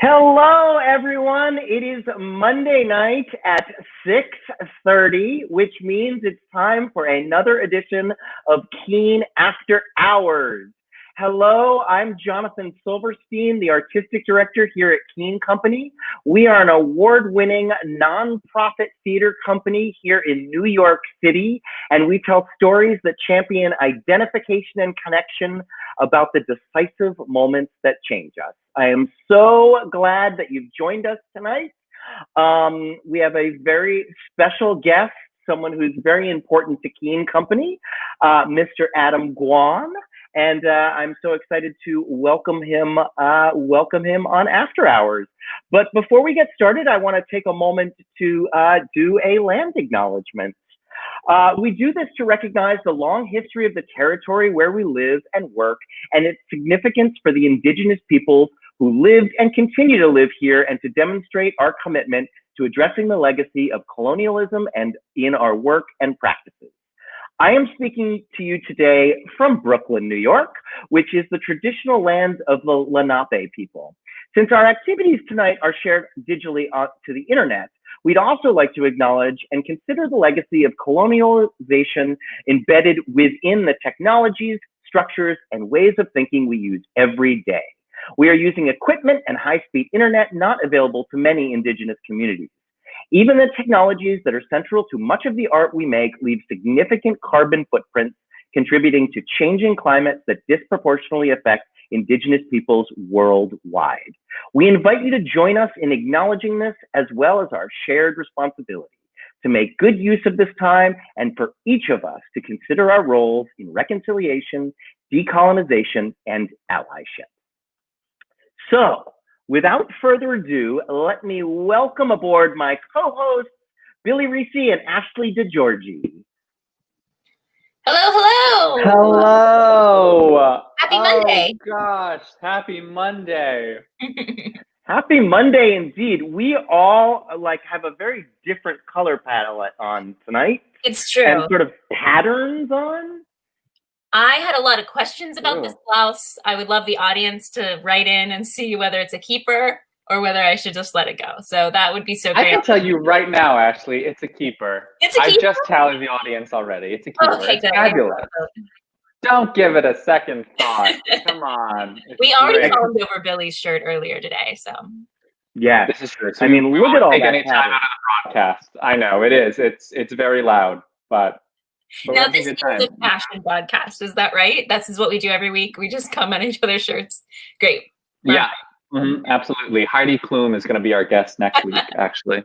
Hello, everyone. It is Monday night at 6:30, which means it's time for another edition of Keen After Hours. Hello, I'm Jonathan Silverstein, the artistic director here at Keen Company. We are an award-winning nonprofit theater company here in New York City, and we tell stories that champion identification and connection about the decisive moments that change us. I am so glad that you've joined us tonight. We have a very special guest, someone who's very important to Keen Company, Mr. Adam Gwon. And I'm so excited to welcome him on After Hours. But before we get started, I want to take a moment to do a land acknowledgement. We do this to recognize the long history of the territory where we live and work and its significance for the indigenous peoples who lived and continue to live here, and to demonstrate our commitment to addressing the legacy of colonialism and in our work and practices. I am speaking to you today from Brooklyn, New York, which is the traditional land of the Lenape people. Since our activities tonight are shared digitally to the internet, we'd also like to acknowledge and consider the legacy of colonialization embedded within the technologies, structures, and ways of thinking we use every day. We are using equipment and high-speed internet not available to many indigenous communities. Even the technologies that are central to much of the art we make leave significant carbon footprints, contributing to changing climates that disproportionately affect indigenous peoples worldwide. We invite you to join us in acknowledging this, as well as our shared responsibility to make good use of this time, and for each of us to consider our roles in reconciliation, decolonization, and allyship. So, without further ado, let me welcome aboard my co-hosts, Billy Reese and Ashley DeGiorgi. Hello, hello. Hello. Happy Monday. Oh gosh, happy Monday. Happy Monday indeed. We all have a very different color palette on tonight. It's true. And sort of patterns on. I had a lot of questions about this blouse. I would love the audience to write in and see whether it's a keeper or whether I should just let it go. So that would be so great. I can tell you right now, Ashley, it's a keeper. It's a keeper? I've just tallied the audience already. It's a keeper. Okay, it's fabulous. Don't give it a second thought. Come on. We already followed over Billy's shirt earlier today, so. Yeah, this is true. So I mean, look at all that. Any time out of the broadcast. I know it is. It's very loud, but. Now this is a fashion broadcast, is that right? This what we do every week. We just come on each other's shirts. Great. Yeah, absolutely. Heidi Klum is going to be our guest next week, actually.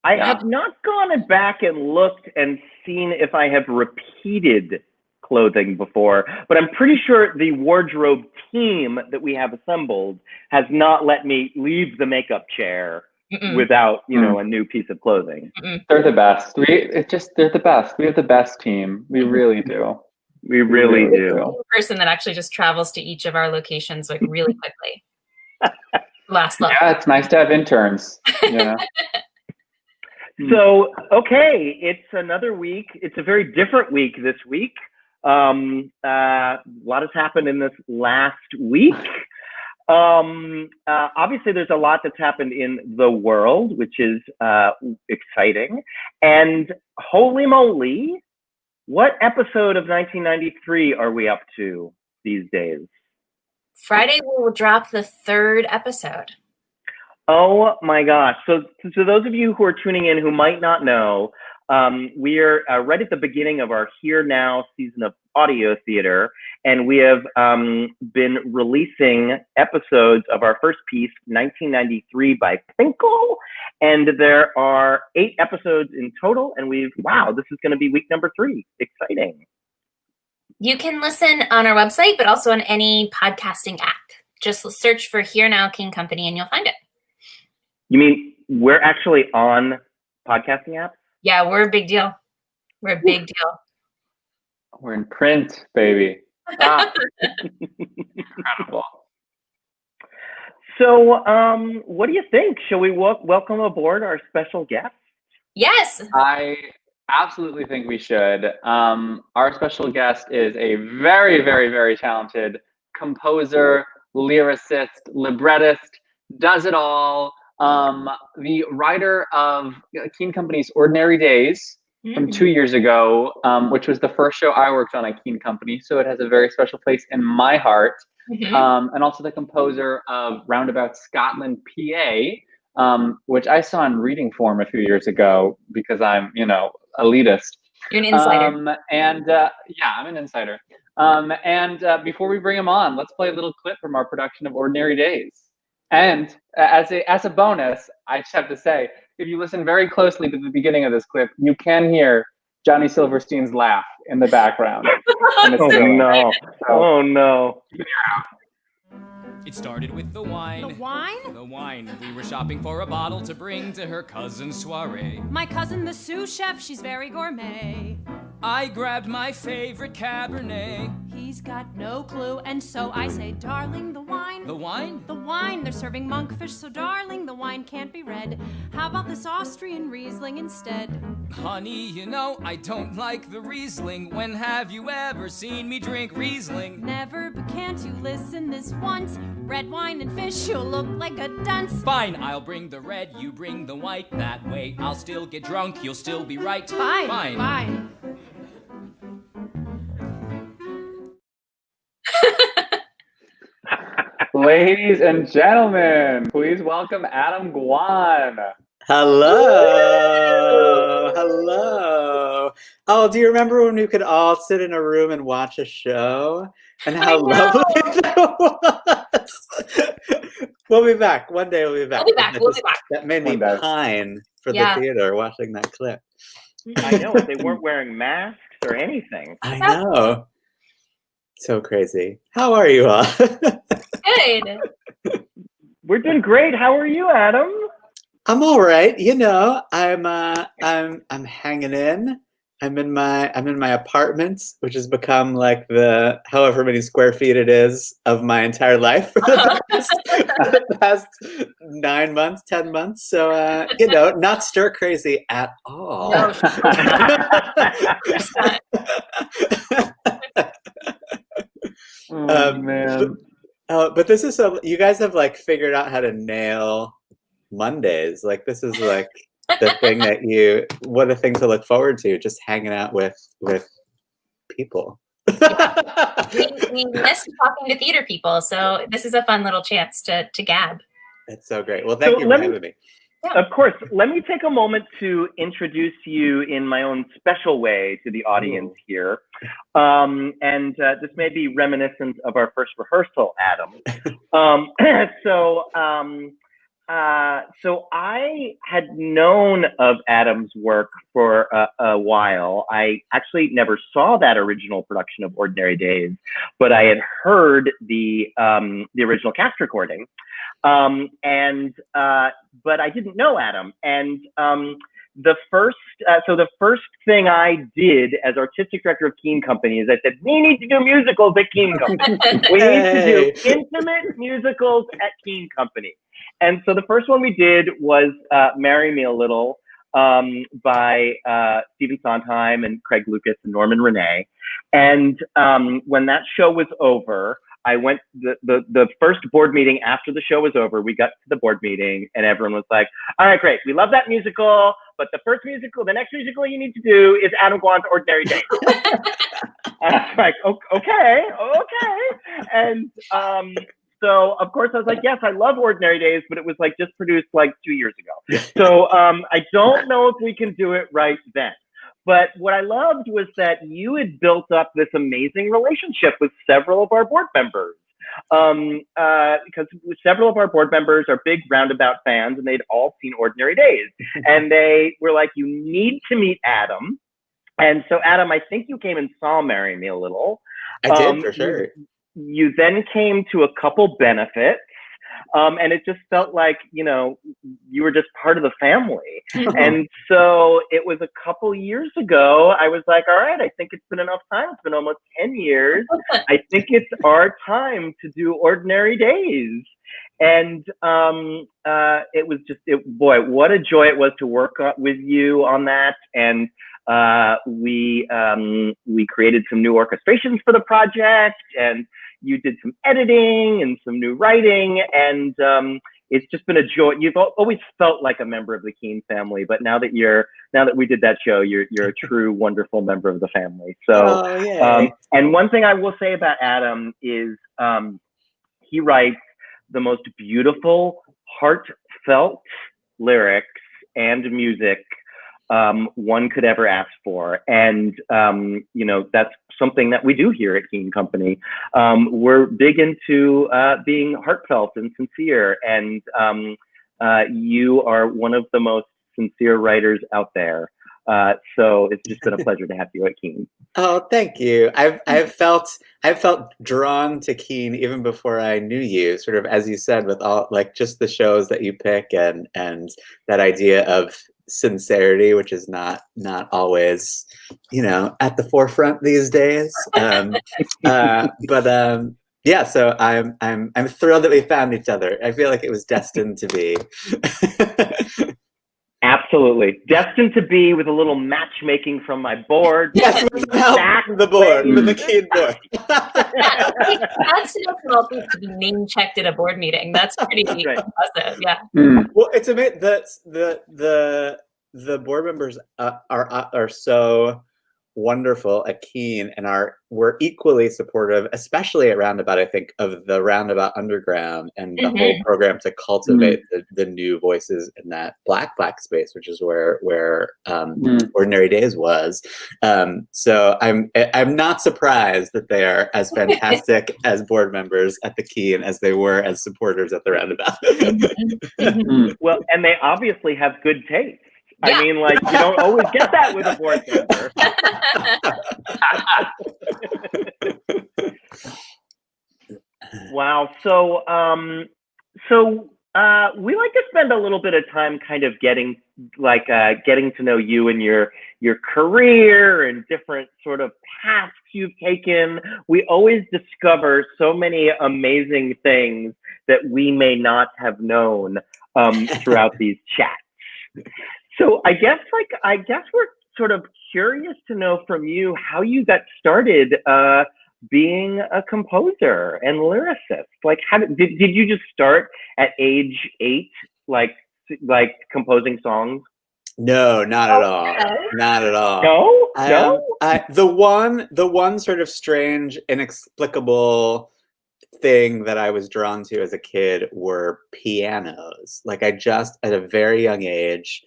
I have not gone back and looked and seen if I have repeated clothing before, but I'm pretty sure the wardrobe team that we have assembled has not let me leave the makeup chair without, a new piece of clothing. They're the best. They're the best. We have the best team. We really do. We really do. The person that actually just travels to each of our locations really quickly. Last look. Yeah, it's nice to have interns. Yeah. So, okay, it's another week. It's a very different week this week. A lot has happened in this last week. Obviously, there's a lot that's happened in the world, which is exciting. And holy moly, what episode of 1993 are we up to these days? Friday we will drop the 3rd episode. Oh my gosh. So those of you who are tuning in who might not know, we're right at the beginning of our Here Now season of audio theater, and we have been releasing episodes of our first piece, 1993 by Finkel, and there are 8 episodes in total, and this is going to be week number 3. Exciting. You can listen on our website, but also on any podcasting app. Just search for Here Now Keen Company and you'll find it. You mean we're actually on podcasting apps? Yeah, we're a big deal. We're a big deal. We're in print, baby. Incredible. So, what do you think? Shall we welcome aboard our special guest? Yes. I absolutely think we should. Our special guest is a very, very, very talented composer, lyricist, librettist, does it all. The writer of Keen Company's Ordinary Days from 2 years ago, which was the first show I worked on at Keen Company, so it has a very special place in my heart. And also the composer of Roundabout Scotland, PA, which I saw in reading form a few years ago because I'm, elitist. You're an insider. Yeah, I'm an insider. Before we bring him on, let's play a little clip from our production of Ordinary Days. And as a bonus, I just have to say, if you listen very closely to the beginning of this clip, you can hear Johnny Silverstein's laugh in the background. Oh no! Oh no! It started with the wine. The wine? The wine. We were shopping for a bottle to bring to her cousin's soiree. My cousin, the sous chef, she's very gourmet. I grabbed my favorite Cabernet. He's got no clue, and so I say, darling, the wine. The wine? The wine. They're serving monkfish, so darling, the wine can't be red. How about this Austrian Riesling instead? Honey, I don't like the Riesling. When have you ever seen me drink Riesling? Never, but can't you listen this once? Red wine and fish, you'll look like a dunce. Fine, I'll bring the red, you bring the white. That way I'll still get drunk, you'll still be right. Fine. Fine. Ladies and gentlemen, please welcome Adam Gwon. Hello. Hello. Oh, do you remember when we could all sit in a room and watch a show? And how lovely that was. We'll be back. One day we'll be back. We'll be back. That made me pine for the theater watching that clip. I know. They weren't wearing masks or anything. I know. So crazy. How are you all? Good. We're doing great. How are you, Adam? I'm all right. I'm hanging in. I'm in my apartment, which has become like the however many square feet it is of my entire life for the past 9 months, 10 months. So not stir crazy at all. No. Man. But this is you guys have like figured out how to nail Mondays. Like this is like the thing that what a thing to look forward to, just hanging out with people. we miss talking to theater people, so this is a fun little chance to gab. That's so great. Well, thank you for having me. Yeah. Of course. Let me take a moment to introduce you in my own special way to the audience here. This may be reminiscent of our first rehearsal, Adam. So I had known of Adam's work for a while. I actually never saw that original production of Ordinary Days, but I had heard the original cast recording. But I didn't know Adam. And the first thing I did as artistic director of Keen Company is I said, we need to do musicals at Keen Company. We need to do intimate musicals at Keen Company. And so the first one we did was Marry Me a Little by Stephen Sondheim and Craig Lucas and Norman Renee. And when that show was over, I went the first board meeting after the show was over. We got to the board meeting and everyone was like, all right, great. We love that musical, but the next musical you need to do is Adam Gwon's Ordinary Days. And I was like, okay. And so of course I was like, yes, I love Ordinary Days, but it was like just produced like 2 years ago. So I don't know if we can do it right then. But what I loved was that you had built up this amazing relationship with several of our board members. Because several of our board members are big Roundabout fans and they'd all seen Ordinary Days. And they were like, you need to meet Adam. And so Adam, I think you came and saw Marry Me a Little. I did, for sure. You then came to a couple benefits. And it just felt like, you were just part of the family. And so it was a couple years ago, I was like, all right, I think it's been enough time. It's been almost 10 years. I think it's our time to do Ordinary Days. And it was just, boy, what a joy it was to work with you on that. And we created some new orchestrations for the project, and you did some editing and some new writing, and it's just been a joy. You've always felt like a member of the Keen family, but now that we did that show, you're a true wonderful member of the family. So, and one thing I will say about Adam is he writes the most beautiful, heartfelt lyrics and music one could ever ask for. And, you know, that's something that we do here at Keen Company. We're big into being heartfelt and sincere. And you are one of the most sincere writers out there. So it's just been a pleasure to have you at Keen. Oh, thank you. I've felt drawn to Keen even before I knew you, sort of, as you said, with all, like, just the shows that you pick and that idea of sincerity, which is not always, you know, at the forefront these days. Yeah, so I'm thrilled that we found each other. I feel like it was destined to be. Absolutely. Destined to be, with a little matchmaking from my board. Yes, with the help of the board, with the Keen board. That's enough for all people to be name checked at a board meeting. That's pretty impressive. Yeah. Well, it's amazing that the board members are so wonderful at Keen and were equally supportive, especially at Roundabout, I think, of the Roundabout Underground and the whole program to cultivate the new voices in that black space, which is where Ordinary Days was. So I'm not surprised that they are as fantastic as board members at the Keen as they were as supporters at the Roundabout. Well, and they obviously have good taste. I mean, like, you don't always get that with a board member. Wow. So, we like to spend a little bit of time kind of getting to know you and your career and different sort of paths you've taken. We always discover so many amazing things that we may not have known throughout these chats. So I guess we're sort of curious to know from you how you got started being a composer and lyricist. Like, how did you just start at age 8, like composing songs? No, not at all. Not at all. No. The one sort of strange, inexplicable thing that I was drawn to as a kid were pianos. Like, I just, at a very young age,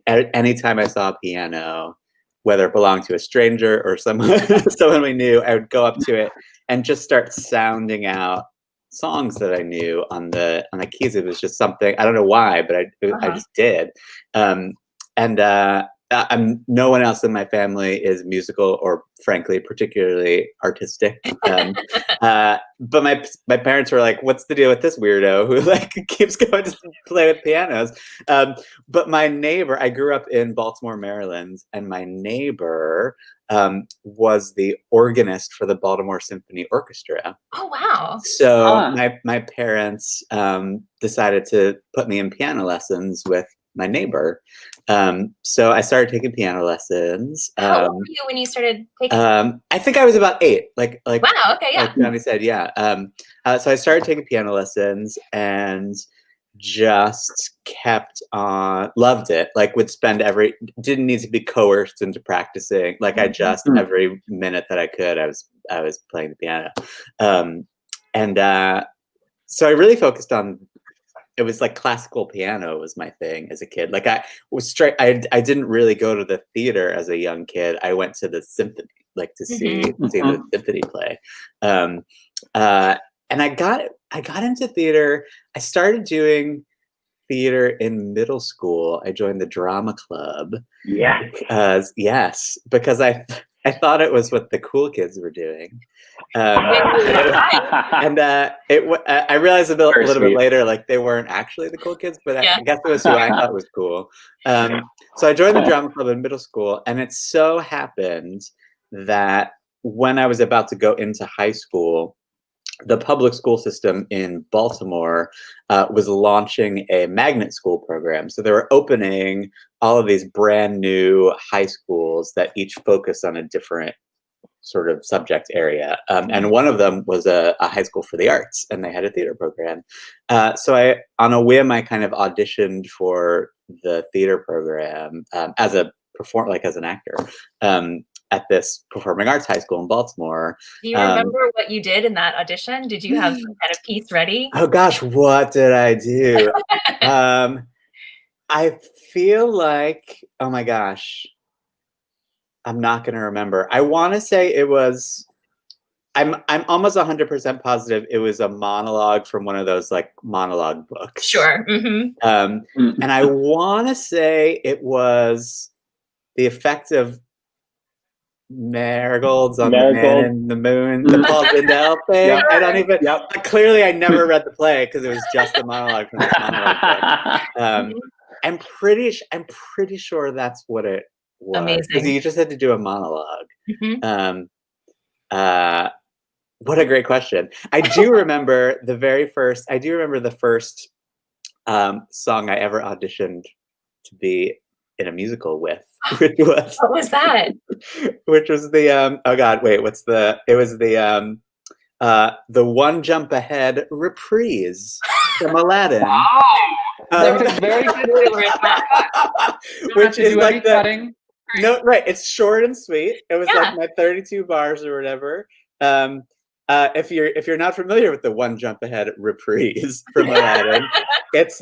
anytime I saw a piano, whether it belonged to a stranger or someone we knew, I would go up to it and just start sounding out songs that I knew on the keys. It was just something, I don't know why, but I just did. No one else in my family is musical or, frankly, particularly artistic. But my parents were like, "What's the deal with this weirdo who like keeps going to play with pianos?" But my neighbor, I grew up in Baltimore, Maryland, and my neighbor was the organist for the Baltimore Symphony Orchestra. Oh, wow! So my parents decided to put me in piano lessons with my neighbor. So I started taking piano lessons. How old were you when you started taking? I think I was about 8. Like wow. Okay. Yeah. Like Johnny said, yeah. So I started taking piano lessons and just kept on. Loved it. Like, would spend didn't need to be coerced into practicing. Like, I just every minute that I could, I was playing the piano. So I really focused on. It was like classical piano was my thing as a kid. Like, I I didn't really go to the theater as a young kid. I went to the symphony, like to see the symphony play. And I got into theater. I started doing theater in middle school. I joined the drama club. Yeah. Because I thought it was what the cool kids were doing. And I realized a little bit later, like, they weren't actually the cool kids, but I guess it was who I thought was cool. So I joined the drama club in middle school, and it so happened that when I was about to go into high school, the public school system in Baltimore was launching a magnet school program. So they were opening all of these brand new high schools that each focus on a different sort of subject area. And one of them was a high school for the arts, and they had a theater program. So on a whim, I kind of auditioned for the theater program as an actor at this performing arts high school in Baltimore. Do you remember what you did in that audition? Did you have some kind of piece ready? Oh gosh, what did I do? I feel like, oh my gosh, I'm not going to remember. I want to say it was, I'm almost 100% positive it was a monologue from one of those like monologue books. Sure. Mm-hmm. And I want to say it was the effect of marigolds on the man in the moon, the Paul Dindal thing. Yep. I don't even. Yep. Clearly, I never read the play because it was just a monologue from this monologue book. I'm pretty sure that's what it was. Amazing. Because you just had to do a monologue. Mm-hmm. What a great question. I do remember the first song I ever auditioned to be in a musical with, which was what was that? Which was the oh god, wait, it was the One Jump Ahead reprise from Aladdin. Wow. That's a very good which is like cutting. No, right. It's short and sweet. It was like my 32 bars or whatever. If you're not familiar with the One Jump Ahead reprise from Aladdin, it's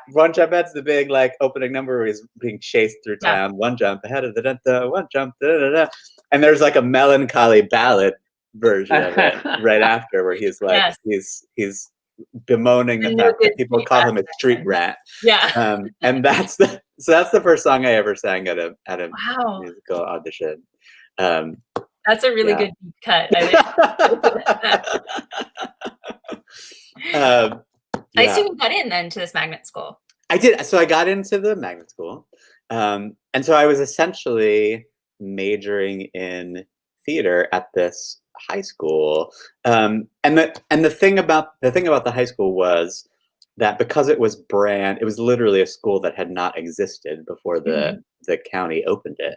One Jump Ahead's the big like opening number where he's being chased through town. One jump ahead of the one jump, and there's like a melancholy ballad version of it right after where he's like he's bemoaning the fact that people call him a street rat. Yeah. And that's the first song I ever sang at a musical audition. That's a really good deep cut. I assume you got in then to this magnet school. I did. So I got into the magnet school. And so I was essentially majoring in theater at this high school. And the thing about the high school was that because it was it was literally a school that had not existed before the county opened it.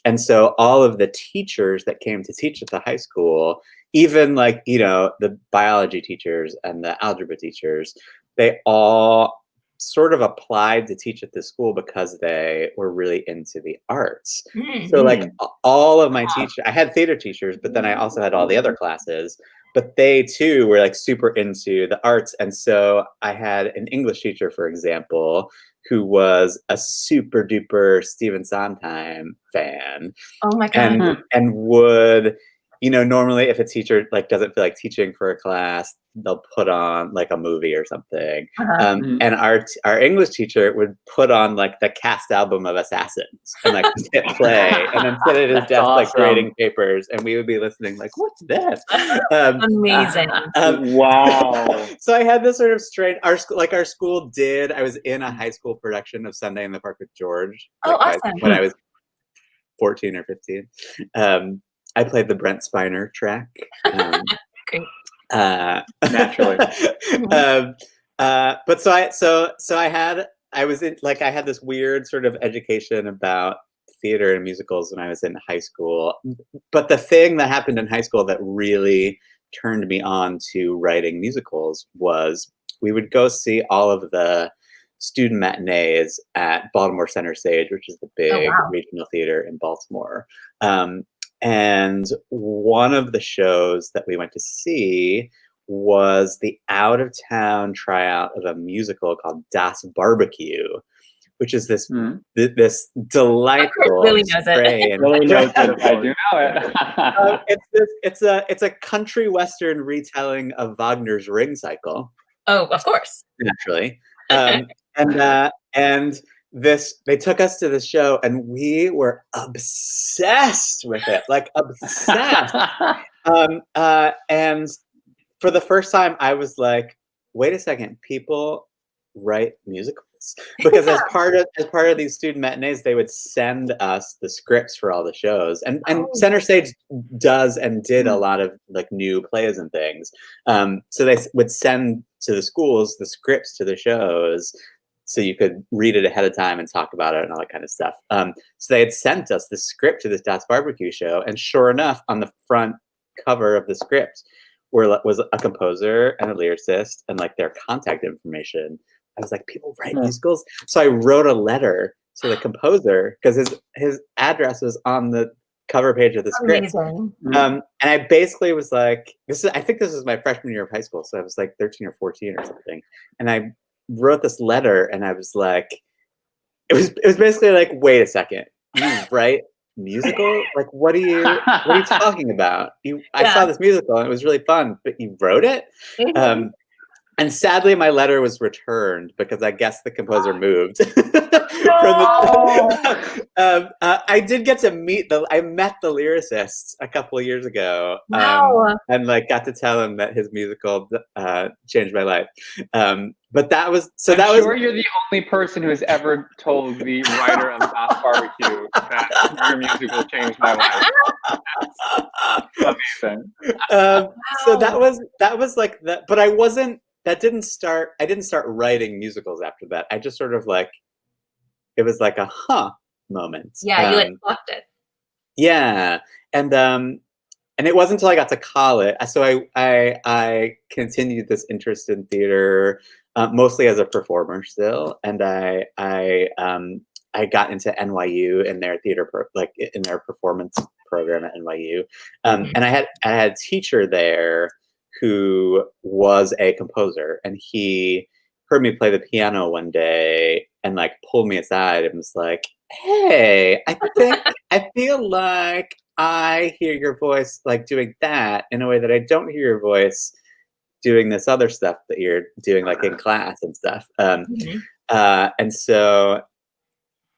And so all of the teachers that came to teach at the high school, even like, the biology teachers and the algebra teachers, they all sort of applied to teach at this school because they were really into the arts. So like all of my teachers, I had theater teachers, but then I also had all the other classes, but they too were like super into the arts. And so I had an English teacher, for example, who was a super duper Stephen Sondheim fan. Oh my God. And would, normally if a teacher like doesn't feel like teaching for a class, they'll put on like a movie or something. And our English teacher would put on like the cast album of Assassins and like hit play and then sit at his desk like grading papers, and we would be listening like, what's this? Amazing. Wow. So I had this sort of strange, our school did, I was in a high school production of Sunday in the Park with George. Awesome. When I was 14 or 15. I played the Brent Spiner track. Great. Naturally. But I had this weird sort of education about theater and musicals when I was in high school. But the thing that happened in high school that really turned me on to writing musicals was we would go see all of the student matinees at Baltimore Center Stage, which is the big regional theater in Baltimore. And one of the shows that we went to see was the out-of-town tryout of a musical called Das Barbecue, which is this delightful. Really knows it. Really knows it. I do know it. It's a country western retelling of Wagner's Ring Cycle. Oh, of course. Naturally. And they took us to the show and we were obsessed with it, like obsessed. And for the first time I was like, wait a second, people write musicals? Because as part of these student matinees, they would send us the scripts for all the shows. And Center Stage does and did a lot of like new plays and things. So they would send to the schools the scripts to the shows. so you could read it ahead of time and talk about it and all that kind of stuff. So they had sent us the script to this Das Barbecue show, and sure enough, on the front cover of the script was a composer and a lyricist and like their contact information. I was like, people write musicals? So I wrote a letter to the composer because his address was on the cover page of the script. And I basically was like, I think this was my freshman year of high school, so I was like 13 or 14 or something. And I wrote this letter, and I was like, it was basically like, wait a second, you write musical? Like, what are you talking about? I saw this musical and it was really fun, but you wrote it? And sadly, my letter was returned because I guess the composer moved. I did get to I met the lyricist a couple of years ago. And like got to tell him that his musical changed my life. But that was, I'm sure you're the only person who has ever told the writer of Das Barbecue that your musical changed my life. That's amazing. So that was like that, but I didn't start writing musicals after that. I just sort of like, it was like a moment. Yeah, you like plucked it. Yeah. And it wasn't until I got to college. So I continued this interest in theater, mostly as a performer still. And I got into NYU in their theater, in their performance program at NYU. And I had a teacher there who was a composer, and he heard me play the piano one day and like pulled me aside and was like, hey, I feel like I hear your voice like doing that in a way that I don't hear your voice doing this other stuff that you're doing like in class and stuff. And so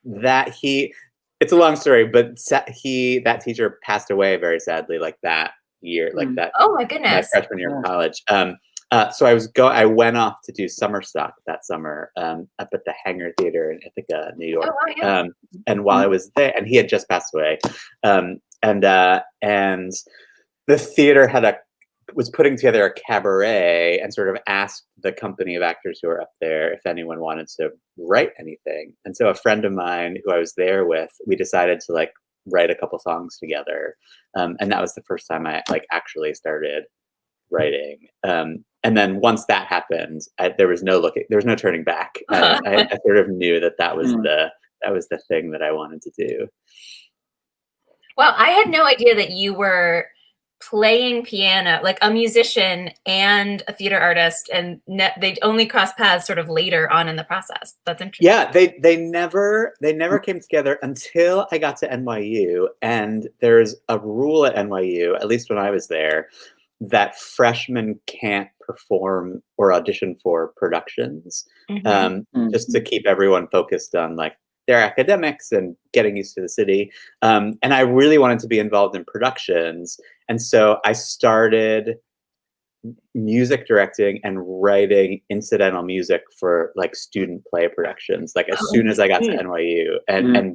it's a long story, but that teacher passed away very sadly, like that year, like that. Oh my goodness! My freshman year of college. So I went off to do summer stock that summer up at the Hangar Theater in Ithaca, New York. Oh, wow, yeah. And while I was there, and he had just passed away, and the theater was putting together a cabaret and sort of asked the company of actors who were up there if anyone wanted to write anything. And so a friend of mine who I was there with, we decided to like write a couple songs together. And that was the first time I like actually started writing. And then once that happened, there was no turning back. I sort of knew that was the thing that I wanted to do. Well, I had no idea that you were playing piano, like a musician and a theater artist, and they only crossed paths sort of later on in the process. That's interesting. Yeah, they never came together until I got to NYU. And there's a rule at NYU, at least when I was there, that freshmen can't perform or audition for productions, just to keep everyone focused on like their academics and getting used to the city. And I really wanted to be involved in productions. And so I started music directing and writing incidental music for like student play productions, like as soon as I got to NYU, and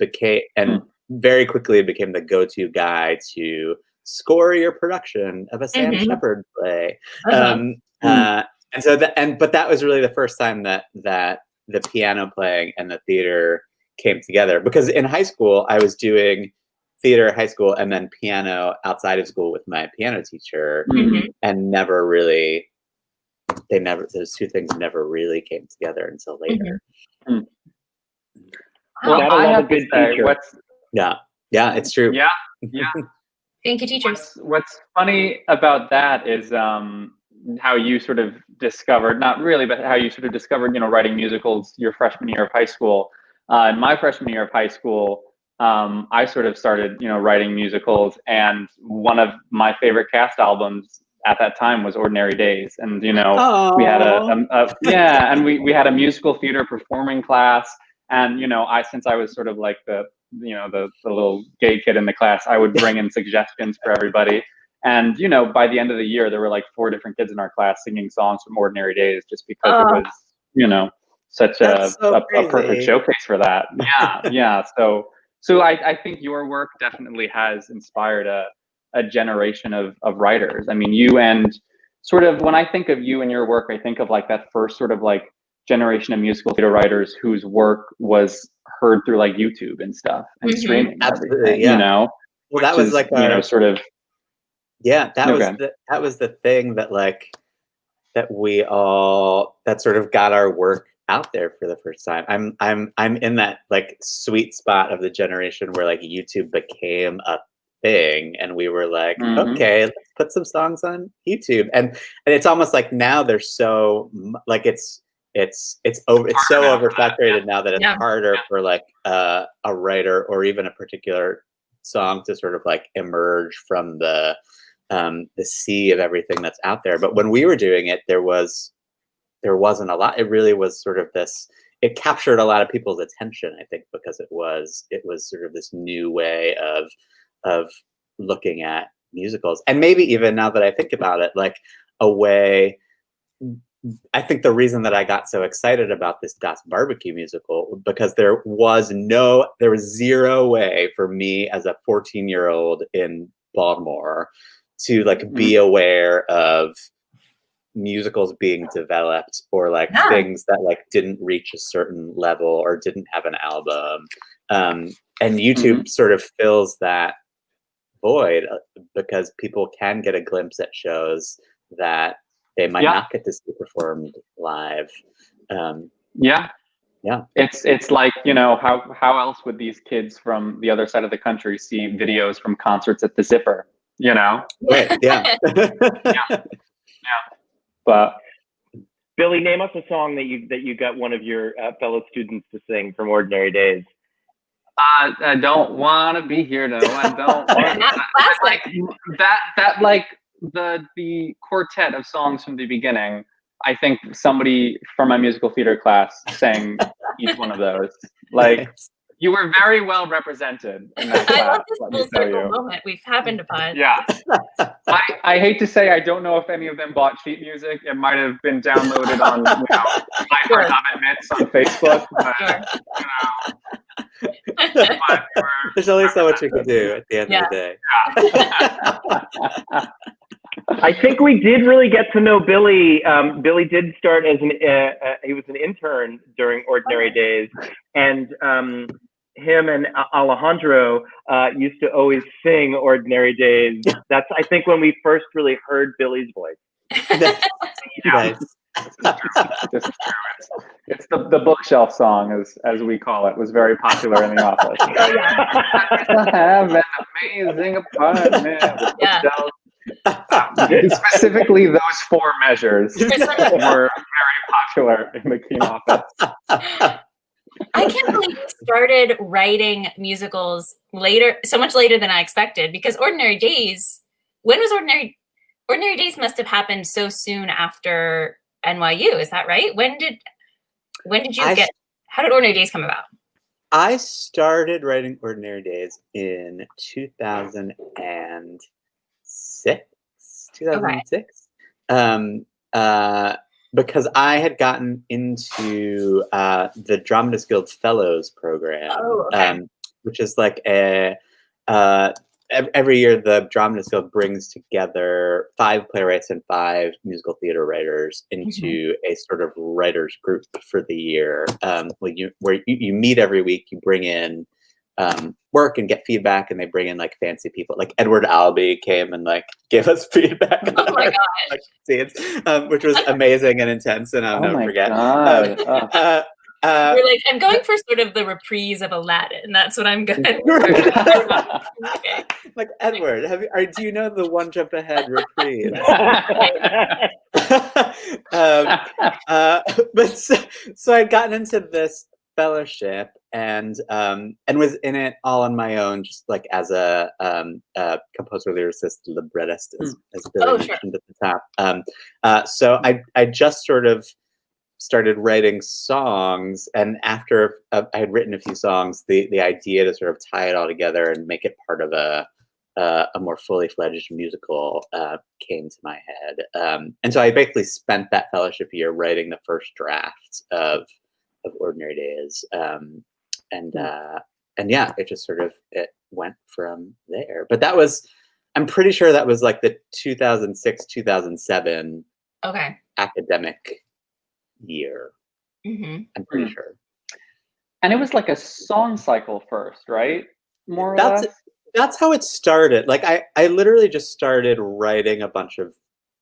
very quickly became the go-to guy to score your production of a Sam Shepard play. But that was really the first time that the piano playing and the theater came together, because in high school I was doing theater at high school and then piano outside of school with my piano teacher, and those two things never really came together until later. Well, I have to say, yeah, it's true. Yeah. Thank you, teachers. What's funny about that is how you sort of discovered, not really, but how you sort of discovered, writing musicals your freshman year of high school. In my freshman year of high school, I sort of started, writing musicals, and one of my favorite cast albums at that time was Ordinary Days. And, we had and we had a musical theater performing class. And, since I was sort of like the little gay kid in the class, I would bring in suggestions for everybody. And, by the end of the year, there were like 4 different kids in our class singing songs from Ordinary Days, just because it was, such a perfect showcase for that. Yeah. So I think your work definitely has inspired a generation of writers. I mean, you and sort of, when I think of you and your work, I think of like that first sort of like generation of musical theater writers whose work was heard through like YouTube and stuff and streaming and Absolutely, everything, yeah. you know? Well, that Which was is, like you know, sort of, that Okay. was the thing that like that sort of got our work out there for the first time. I'm in that like sweet spot of the generation where like YouTube became a thing, and we were like, okay, let's put some songs on YouTube, and it's almost like now there's so like it's so oversaturated now that it's harder for like a writer or even a particular song to sort of like emerge from the sea of everything that's out there. But when we were doing it, there wasn't a lot. It really was sort of this. It captured a lot of people's attention, I think, because it was sort of this new way of looking at musicals, and maybe even now that I think about it, like a way. I think the reason that I got so excited about this Das Barbecue musical, because there was zero way for me as a 14-year-old in Baltimore to like be aware of musicals being developed or like things that like didn't reach a certain level or didn't have an album. And YouTube sort of fills that void because people can get a glimpse at shows that they might not get to see performed live. It's like, you know, how else would these kids from the other side of the country see videos from concerts at the Zipper, you know? Right. Yeah. But Billy, name us a song that you got one of your fellow students to sing from Ordinary Days. I don't want to be here. No, I don't. That like the quartet of songs from the beginning. I think somebody from my musical theater class sang each one of those. Like, you were very well represented in that class. I love this full circle moment we've happened upon. Yeah. I hate to say I don't know if any of them bought sheet music. It might have been downloaded on, you know, Lightheart Oven Mitts on Facebook. But, there's only so much you can do at the end of the day. I think we did really get to know Billy. Billy did start as he was an intern during Ordinary Days, and him and Alejandro used to always sing Ordinary Days. That's, I think, when we first really heard Billy's voice. Nice. It's the bookshelf song, as we call it, was very popular in the office. I have an amazing apartment with bookshelves. Specifically, those 4 measures were very popular in the Keen office. I can't believe you started writing musicals later, so much later than I expected, because Ordinary Days, when was Ordinary Days must have happened so soon after NYU, is that right? When did you how did Ordinary Days come about? I started writing Ordinary Days in 2006. Because I had gotten into the Dramatist Guild Fellows program, which is like every year the Dramatist Guild brings together 5 playwrights and 5 musical theater writers into a sort of writers group for the year, where you meet every week, you bring in work and get feedback, and they bring in like fancy people. Like Edward Albee came and like gave us feedback on our scenes, which was amazing and intense, and I'll never forget. You're like, I'm going for sort of the reprise of Aladdin. That's what I'm going for. Okay. Like, Edward, do you know the One Jump Ahead reprise? But so I'd gotten into this fellowship and was in it all on my own, just like as a composer, lyricist, librettist, as Billy mentioned at the top. So I just sort of started writing songs, and after I had written a few songs, the idea to sort of tie it all together and make it part of a more fully fledged musical came to my head. And so I basically spent that fellowship year writing the first draft of Ordinary Days. And yeah, it just sort of, it went from there. But that was, I'm pretty sure that was like the 2006, 2007 academic year. I'm pretty sure. And it was like a song cycle first, right? More or less. That's how it started. Like I literally just started writing a bunch of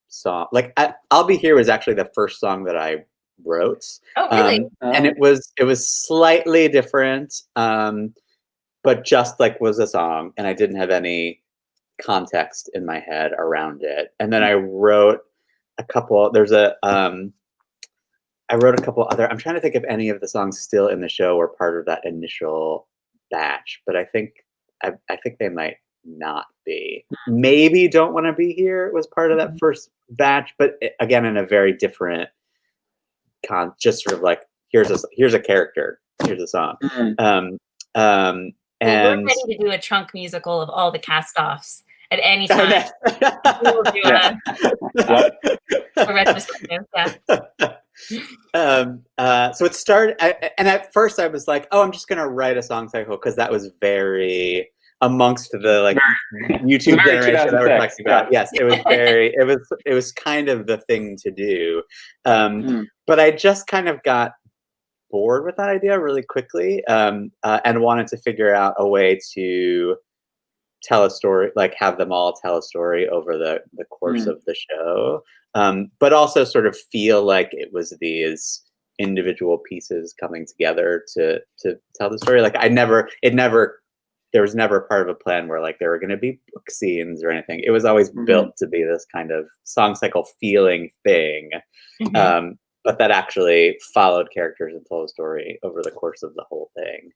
songs. Like I'll Be Here was actually the first song that I wrote. Oh, really? And it was slightly different, but just like was a song, and I didn't have any context in my head around it. And then I wrote a couple. I wrote a couple other. I'm trying to think if any of the songs still in the show were part of that initial batch, but I think they might not be. Maybe Don't Want to Be Here was part of that first batch, but again in a very different just sort of like here's a character, here's a song. And we're ready to do a trunk musical of all the cast-offs at any time. We will do a retrospective. So it started, and at first I was like, "Oh, I'm just gonna write a song cycle," because that was very amongst the like YouTube generation that we're talking about. Yes, it was very, it was kind of the thing to do. But I just kind of got bored with that idea really quickly, and wanted to figure out a way to tell a story, like have them all tell a story over the course of the show, but also sort of feel like it was these individual pieces coming together to tell the story. Like there was never part of a plan where like there were going to be book scenes or anything. It was always built to be this kind of song cycle feeling thing, but that actually followed characters and told a story over the course of the whole thing.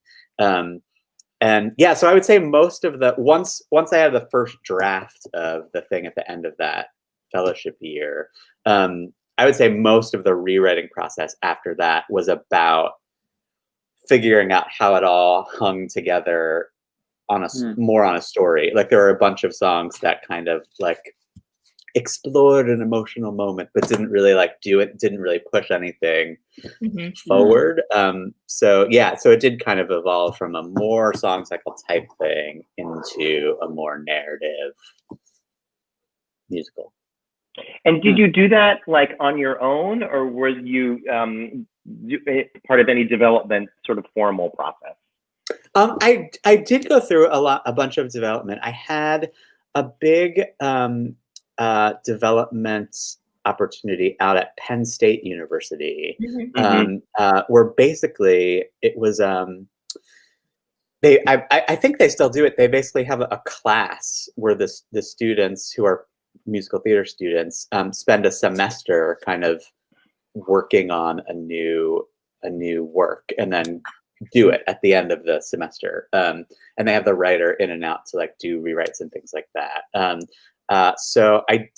And yeah, so I would say most of the once I had the first draft of the thing at the end of that fellowship year, I would say most of the rewriting process after that was about figuring out how it all hung together on more on a story. Like there were a bunch of songs that kind of like explored an emotional moment, but didn't really like didn't really push anything forward. So it did kind of evolve from a more song cycle type thing into a more narrative musical. And did you do that like on your own, or was you part of any development sort of formal process? I did go through a bunch of development. I had a big development opportunity out at Penn State University, where basically it was I think they still do it. They basically have a class where the students who are musical theater students spend a semester kind of working on a new work and then do it at the end of the semester. And they have the writer in and out to like do rewrites and things like that. So I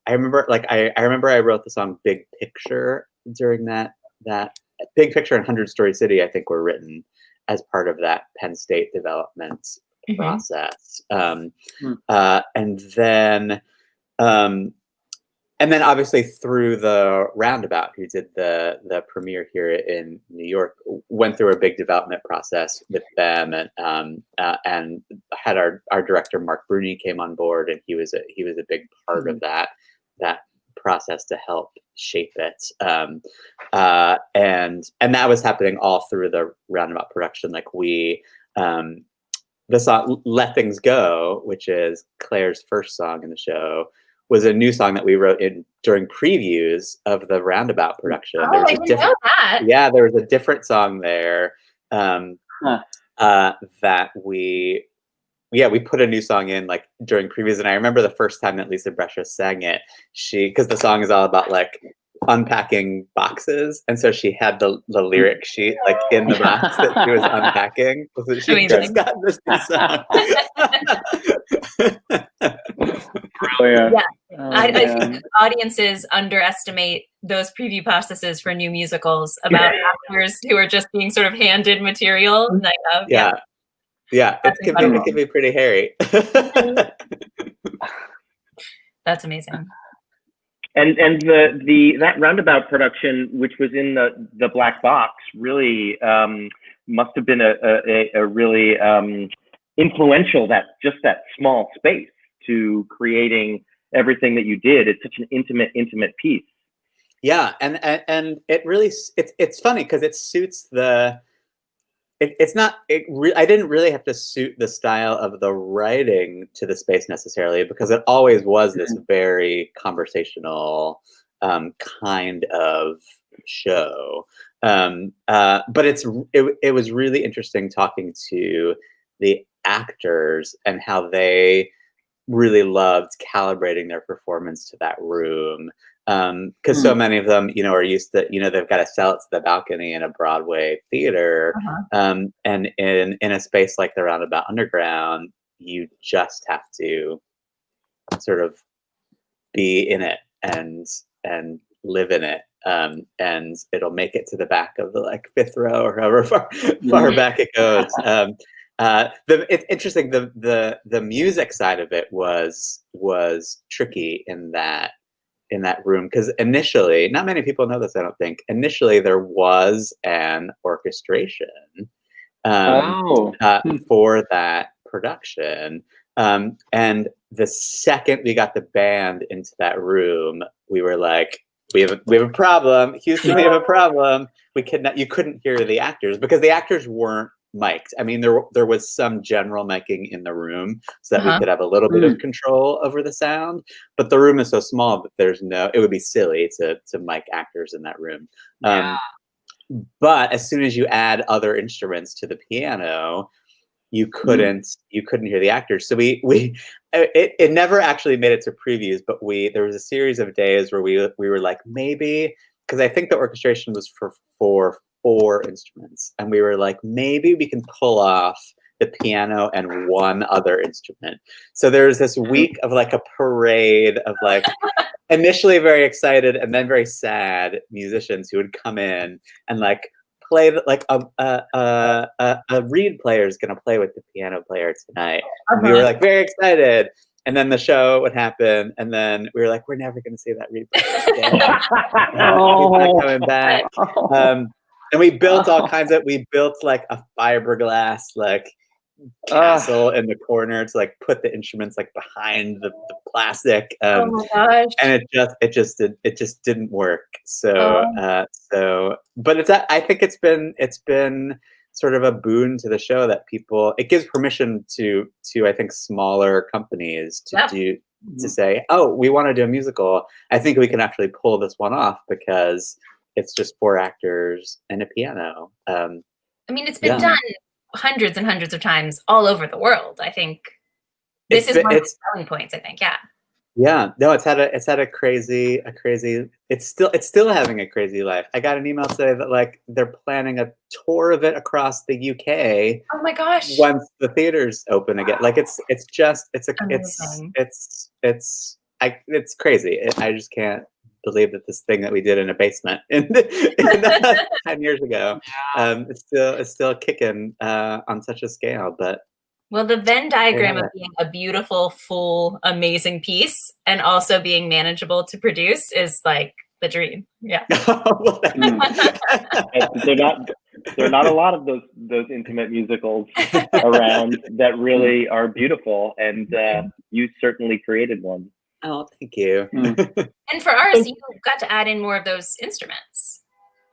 remember I wrote the song Big Picture during that Big Picture and 100 Story City, I think, were written as part of that Penn State development process. And then obviously through the Roundabout, who did the premiere here in New York, went through a big development process with them, and had our director Mark Bruni came on board, and he was a big part of that process to help shape it. And that was happening all through the Roundabout production. Like the song Let Things Go, which is Claire's first song in the show, was a new song that we wrote during previews of the Roundabout production. Oh, I didn't know that. Yeah, there was a different song there that we put a new song in like during previews. And I remember the first time that Lisa Brescia sang it, because the song is all about like unpacking boxes, and so she had the lyric sheet like in the box that she was unpacking. So she just got this new song. Brilliant. Yeah. I think audiences underestimate those preview processes for new musicals about actors who are just being sort of handed material. It can be pretty hairy. That's amazing. And that Roundabout production, which was in the black box, really must have been a really influential that small space to creating everything that you did. It's such an intimate piece. Yeah, and it really it's funny because it suits the. It's not. I didn't really have to suit the style of the writing to the space necessarily because it always was this very conversational kind of show. But it was really interesting talking to the actors and how they really loved calibrating their performance to that room. Because so many of them, are used to, they've got to sell it to the balcony in a Broadway theater. And in a space like the Roundabout Underground, you just have to sort of be in it and live in it. And it'll make it to the back of the fifth row or however far back it goes. It's interesting. The music side of it was tricky in that room because initially, not many people know this. I don't think initially there was an orchestration for that production, and the second we got the band into that room, we were like, we have a problem, Houston. We have a problem. You couldn't hear the actors because the actors weren't mic'd. I mean, there was some general miking in the room so that we could have a little bit of control over the sound, but the room is so small that it would be silly to mic actors in that room. But as soon as you add other instruments to the piano, you couldn't hear the actors. So it never actually made it to previews, but there was a series of days where we were like, maybe, because I think the orchestration was for 4 instruments, and we were like, maybe we can pull off the piano and one other instrument. So there was this week of a parade of initially very excited and then very sad musicians who would come in and play a reed player is going to play with the piano player tonight. And we were very excited. And then the show would happen, and then we were like, we're never going to see that reed player again. He's not coming back. And we built we built a fiberglass castle in the corner to put the instruments behind the plastic. Oh my gosh. And it just didn't work. So but I think it's been sort of a boon to the show that it gives permission to I think smaller companies to say, oh, we want to do a musical. I think we can actually pull this one off because it's just 4 actors and a piano. I mean, it's been done hundreds and hundreds of times all over the world. I think this is one of the selling points. I think, yeah. No, it's had a crazy. It's still having a crazy life. I got an email today that they're planning a tour of it across the UK. Oh my gosh! Once the theaters open again, it's crazy. I just can't believe that this thing that we did in a basement in 10 years ago, it's still kicking on such a scale. But well, the Venn diagram of being a beautiful, full, amazing piece and also being manageable to produce is the dream. Yeah. There are not a lot of those intimate musicals around that really are beautiful, and you certainly created one. Oh, thank you. And for ours, you got to add in more of those instruments.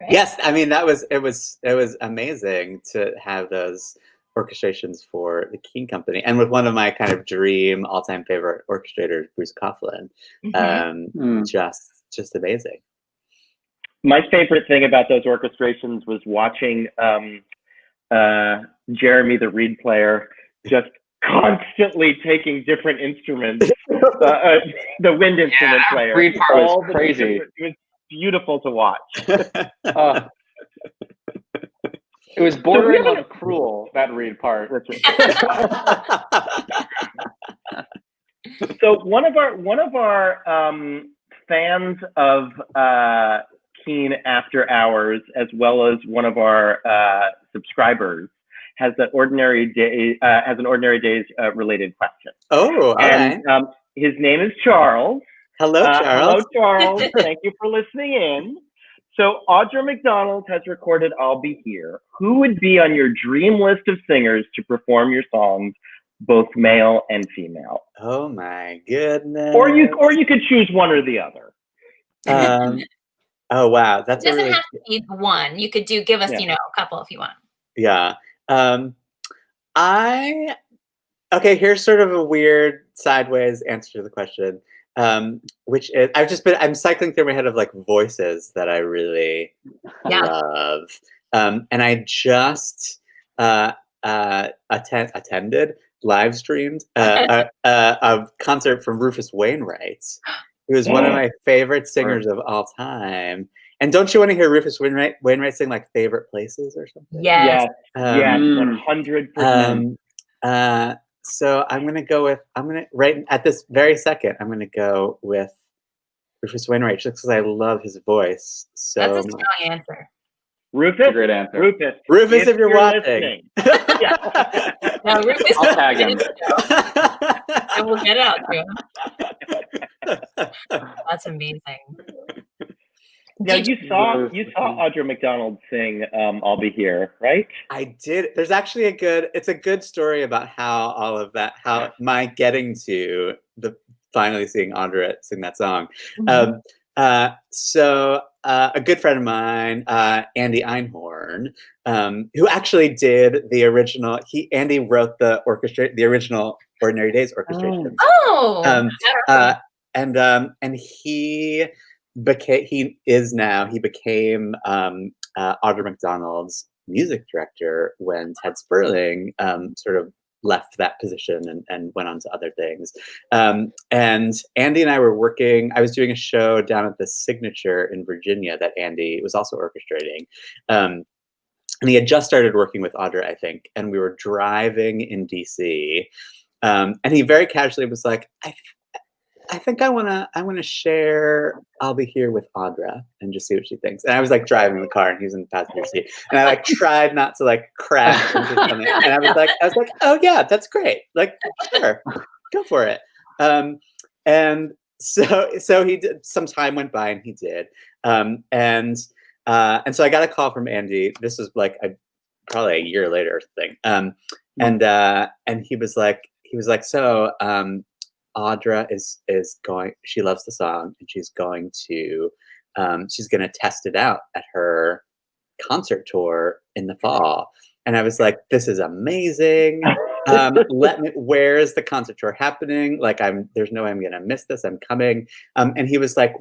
Right? Yes, I mean it was amazing to have those orchestrations for the Keane Company, and with one of my kind of dream all-time favorite orchestrators, Bruce Coughlin. Just amazing. My favorite thing about those orchestrations was watching Jeremy, the reed player, just constantly taking different instruments. The wind instrument player. Reed part was crazy. It was beautiful to watch. It was bordering on cruel, that reed part. So one of our fans of Keane After Hours, as well as one of our subscribers, has an Ordinary Days related question. Oh, and his name is Charles. Hello, Charles. Hello, Charles. Thank you for listening in. So Audra McDonald has recorded "I'll Be Here." Who would be on your dream list of singers to perform your songs, both male and female? Oh my goodness. Or you could choose one or the other. Oh wow, that's It a doesn't really have to be one. You could give us, Yeah. a couple if you want. yeah. Okay, here's sort of a weird sideways answer to the question, which is I'm cycling through my head of like voices that I really Yeah. love, and I just attended live streamed a concert from Rufus Wainwright, who is one of my favorite singers of all time. And don't you want to hear Rufus Wainwright sing like "Favorite Places" or something? Yes. Yes, 100%. So I'm gonna right at this very second, I'm gonna go with Rufus Wainwright just because I love his voice so That's a much. strong answer. Rufus, That's a great answer. Rufus, if you're watching. listening. Now, Rufus, I'll tag him. and we'll get out to him. That's amazing. Now you saw Audra McDonald sing "I'll Be Here," right? I did. There's actually it's a good story about how all of that, how my getting to finally seeing Audra sing that song. So a good friend of mine, Andy Einhorn, who actually did the original. Andy wrote the original Ordinary Days orchestration. And he became Audra McDonald's music director when Ted Sperling sort of left that position and went on to other things. And Andy and I I was doing a show down at the Signature in Virginia that Andy was also orchestrating. And he had just started working with Audra, I think, and we were driving in DC. And he very casually was like, I think I wanna share "I'll Be Here" with Audra and just see what she thinks. And I was like driving the car and he was in the passenger seat. And I like tried not to like crash into something. And I was like, oh yeah, that's great. Like, sure, go for it. And so he did. Some time went by and he did. And so I got a call from Andy. This was like probably a year later or something. And he was like, so Audra is going. She loves the song, and she's going to test it out at her concert tour in the fall. And I was like, this is amazing. Where is the concert tour happening? Like, there's no way I'm gonna miss this. I'm coming. And he was like,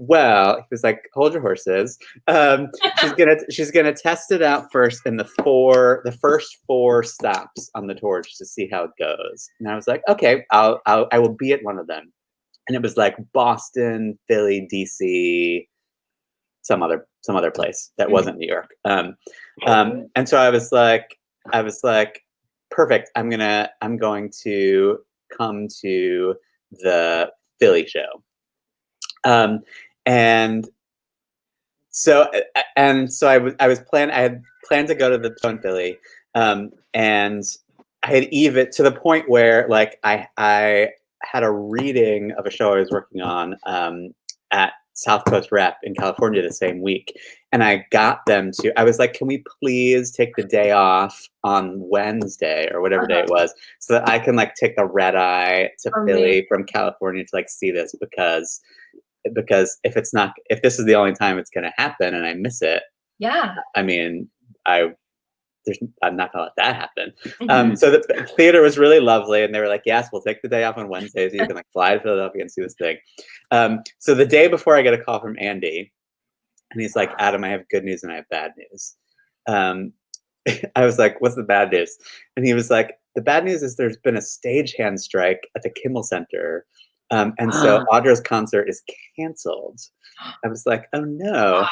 hold your horses. She's gonna test it out first in the first 4 stops on the tour just to see how it goes. And I was like, okay, I will be at one of them. And it was like Boston, Philly, DC, some other place that wasn't New York. And so I was like, perfect. I'm going to come to the Philly show. And so I had planned to go to the show in Philly. And I had even to the point where like I had a reading of a show I was working on at South Coast Rep in California the same week. And I got them I was like, can we please take the day off on Wednesday or whatever day it was so that I can like take the red eye to Philly from California to like see this because if this is the only time it's going to happen and I miss it, I mean, I'm not gonna let that happen. So the theater was really lovely, and they were like, "Yes, we'll take the day off on Wednesday, so you can like fly to Philadelphia and see this thing." So the day before, I get a call from Andy, and he's like, "Adam, I have good news and I have bad news." I was like, "What's the bad news?" And he was like, "The bad news is there's been a stagehand strike at the Kimmel Center, and so Audra's concert is canceled." I was like, "Oh no."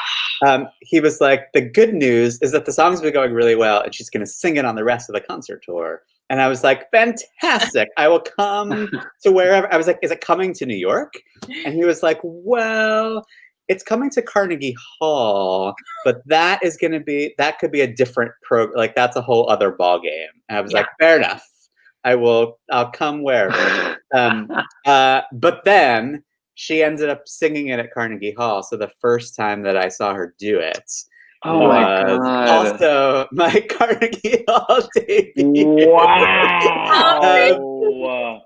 He was like, "The good news is that the song's been going really well and she's going to sing it on the rest of the concert tour." And I was like, "Fantastic. I will come to wherever." I was like, "Is it coming to New York?" And he was like, "Well, it's coming to Carnegie Hall, but that could be a different program. Like that's a whole other ball game." And I was like, "Fair enough. I'll come wherever." But then she ended up singing it at Carnegie Hall. So the first time that I saw her do it was also my Carnegie Hall debut. Wow!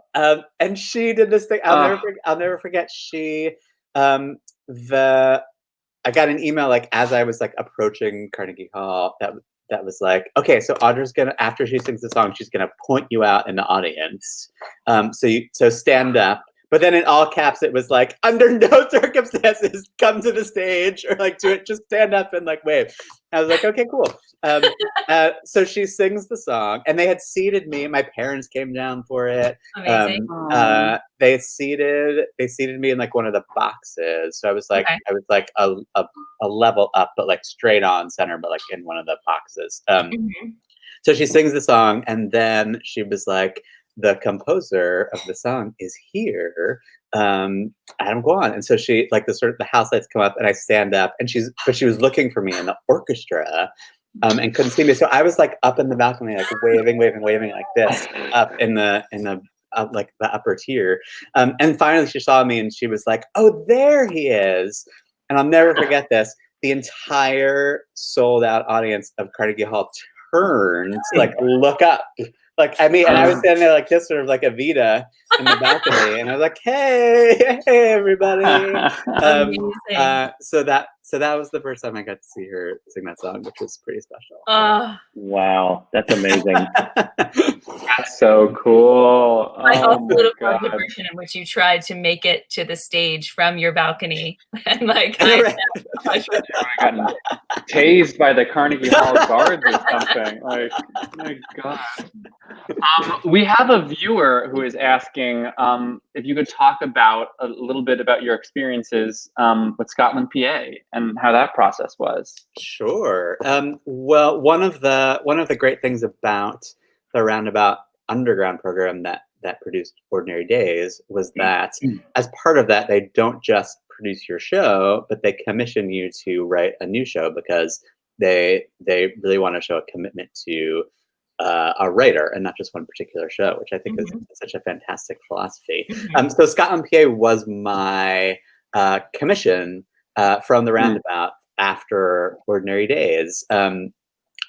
And she did this thing. I'll never forget. She the I got an email like as I was like approaching Carnegie Hall that was like, okay, so Audra's gonna, after she sings the song, she's gonna point you out in the audience. So stand up. But then in all caps, it was like, under no circumstances, come to the stage or like do it, just stand up and like wave. I was like, okay, cool. So she sings the song, and they had seated me. My parents came down for it. Amazing. They seated me in like one of the boxes. So I was like, a level up, but like straight on center, but like in one of the boxes. So she sings the song, and then she was like, the composer of the song is here, Adam Gwon. And so she like the house lights come up, and I stand up, and she was looking for me in the orchestra, and couldn't see me. So I was like up in the balcony, like waving like this, up in the like the upper tier. And finally she saw me, and she was like, "Oh, there he is." And I'll never forget this. The entire sold out audience of Carnegie Hall turned to like look up. Like, I mean, and I was standing there like this, sort of like a Vita in the balcony, and I was like, hey, everybody. So that was the first time I got to see her sing that song, which was pretty special. Wow, that's amazing. That's so cool. I also would have loved the version in which you tried to make it to the stage from your balcony, and like I gotten tased by the Carnegie Hall guards or something. Like, my God. We have a viewer who is asking if you could talk about a little bit about your experiences with Scotland, PA, and how that process was. Sure. Well, one of the great things about the Roundabout Underground program that produced Ordinary Days was that as part of that, they don't just produce your show, but they commission you to write a new show, because they really want to show a commitment to a writer and not just one particular show, which I think is such a fantastic philosophy. So Scotland, PA was my commission from the Roundabout after Ordinary Days. And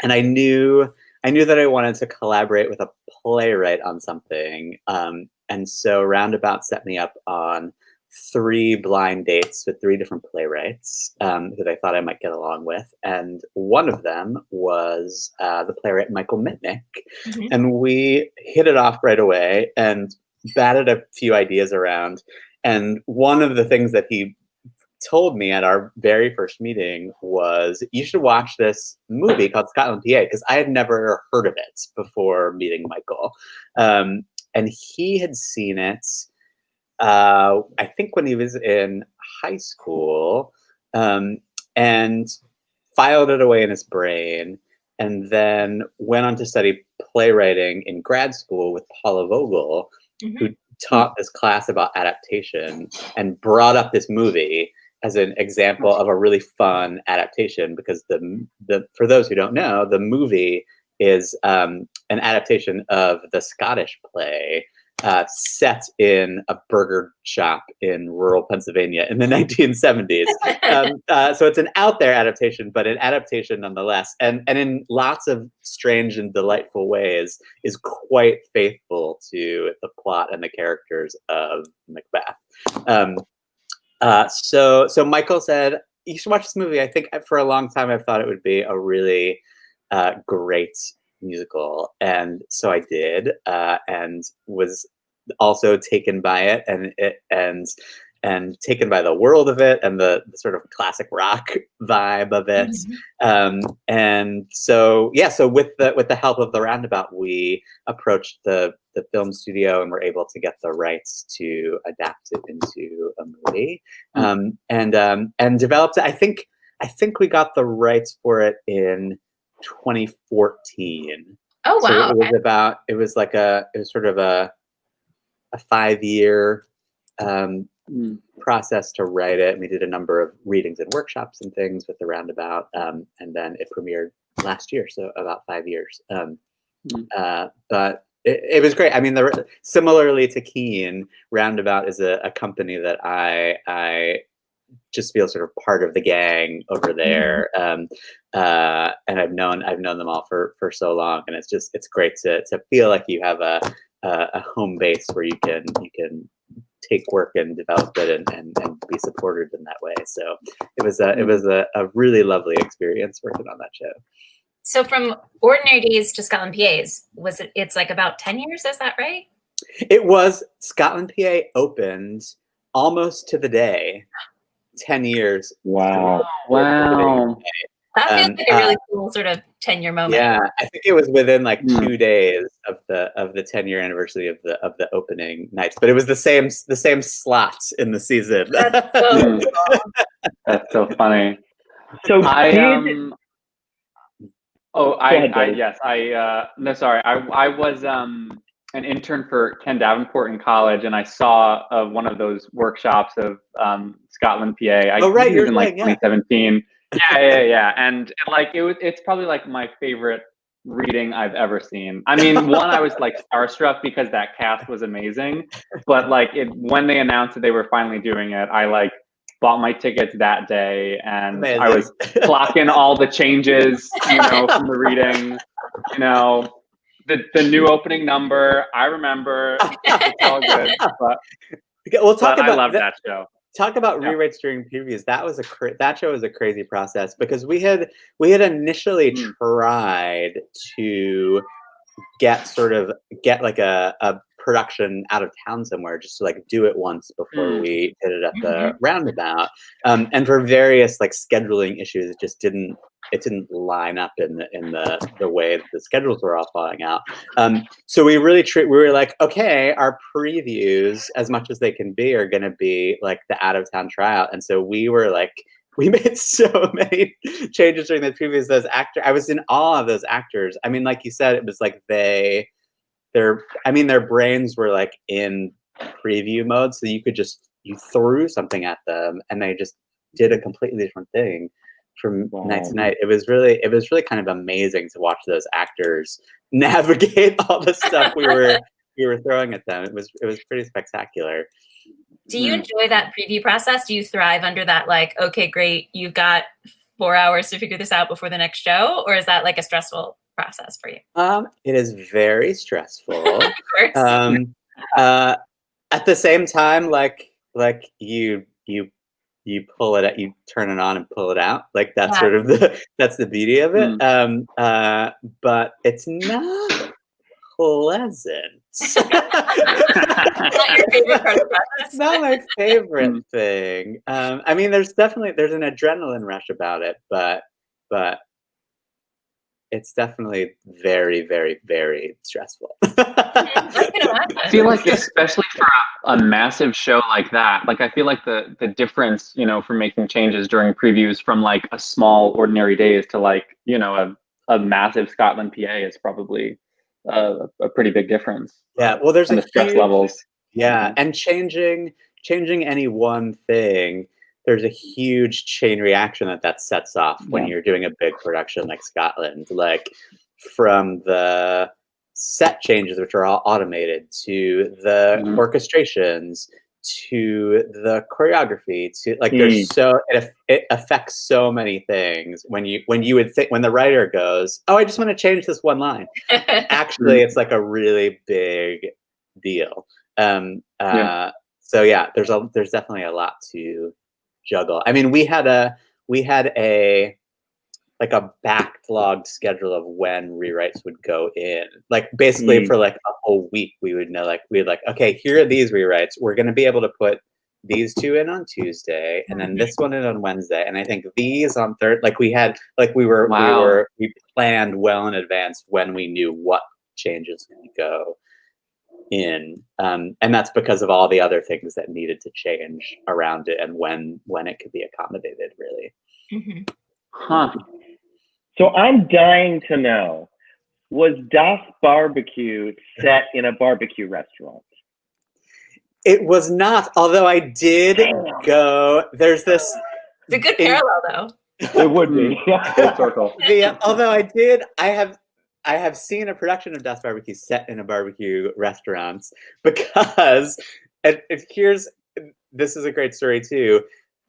I knew that I wanted to collaborate with a playwright on something. And so Roundabout set me up on 3 blind dates with 3 different playwrights who they thought I might get along with. And one of them was the playwright Michael Mitnick. And we hit it off right away and batted a few ideas around. And one of the things that he told me at our very first meeting was, you should watch this movie called Scotland, PA, because I had never heard of it before meeting Michael. And he had seen it, I think when he was in high school, and filed it away in his brain, and then went on to study playwriting in grad school with Paula Vogel, who taught this class about adaptation, and brought up this movie as an example of a really fun adaptation, because the for those who don't know, the movie is an adaptation of the Scottish play set in a burger shop in rural Pennsylvania in the 1970s. So it's an out there adaptation, but an adaptation nonetheless, and in lots of strange and delightful ways is quite faithful to the plot and the characters of Macbeth. So Michael said, you should watch this movie. I think for a long time I've thought it would be a really great musical, and so I did, and was also taken by it, and taken by the world of it, and the sort of classic rock vibe of it. And so with the help of the Roundabout, we approached the film studio and were able to get the rights to adapt it into a movie, and developed it. I think we got the rights for it in 2014. Oh wow! So it was sort of a 5-year process to write it. We did a number of readings and workshops and things with the Roundabout, and then it premiered last year, so about 5 years. But it was great. I mean, similarly to Keen, Roundabout is a company that I just feel sort of part of the gang over there, and I've known them all for so long, and it's great to feel like you have a home base where you can take work and develop it and be supported in that way. So it was a really lovely experience working on that show. So from Ordinary Days to Scotland PAs, it's like about 10 years, is that right? It was. Scotland PA opened almost to the day, 10 years. Wow. That feels like a really cool sort of 10-year moment. Yeah, I think it was within like 2 days of the 10-year anniversary of the opening nights, but it was the same slot in the season. That's so cool. That's so funny. So I was an intern for Ken Davenport in college, and I saw one of those workshops of Scotland PA. I right, think it was in like 2017. Yeah. And like it's probably like my favorite reading I've ever seen. I mean, one, I was like starstruck because that cast was amazing, but like when they announced that they were finally doing it, I like bought my tickets that day, and amazing. I was clocking all the changes, from the reading, the new opening number. I remember. It's all good, but I love that show. Talk about rewrites during previews. That show was a crazy process because we had initially tried to get like a production out of town somewhere, just to like do it once before we did it at the Roundabout, and for various like scheduling issues, it just didn't line up in the way that the schedules were all falling out. So we were like, okay, our previews, as much as they can be, are going to be like the out of town tryout. And so we made so many changes during the previews. Those actors, I was in awe of those actors. I mean, like you said, it was like their brains were like in preview mode, so you threw something at them and they just did a completely different thing from night to night. It was really kind of amazing to watch those actors navigate all the stuff we were throwing at them. It was pretty spectacular. Do you enjoy that preview process? Do you thrive under that, like, okay, great, you've got 4 hours to figure this out before the next show? Or is that like a stressful process for you? It is very stressful. Of course. At the same time, like you pull it out, you turn it on and pull it out. Like that's sort of that's the beauty of it. But it's not pleasant. Not your favorite part of the process. It's not my favorite thing. I mean, there's an adrenaline rush about it, but it's definitely very, very, very stressful. I feel like, especially for a massive show like that, like I feel like the difference, for making changes during previews from like a small Ordinary Days to like, a massive Scotland PA is probably a pretty big difference. Yeah, well, there's the stress levels. Yeah, and changing any one thing, there's a huge chain reaction that sets off when you're doing a big production like Scotland, like from the set changes, which are all automated, to the orchestrations, to the choreography, to like there's it affects so many things when you would think, when the writer goes, oh, I just want to change this one line. Actually, it's like a really big deal. So yeah, there's definitely a lot to juggle. I mean, we had a backlogged schedule of when rewrites would go in. Like basically for like a whole week, we would know, like we'd like, okay, here are these rewrites. We're going to be able to put these 2 in on Tuesday, and then this one in on Wednesday, and I think these on third. Like we planned well in advance when we knew what changes could go in, and that's because of all the other things that needed to change around it and when it could be accommodated, really. So I'm dying to know, was Das Barbecue set in a barbecue restaurant? It was not, although I did go. There's this. It's a good parallel, though. It would be. Although I have seen a production of Das Barbecue set in a barbecue restaurant, because this is a great story too.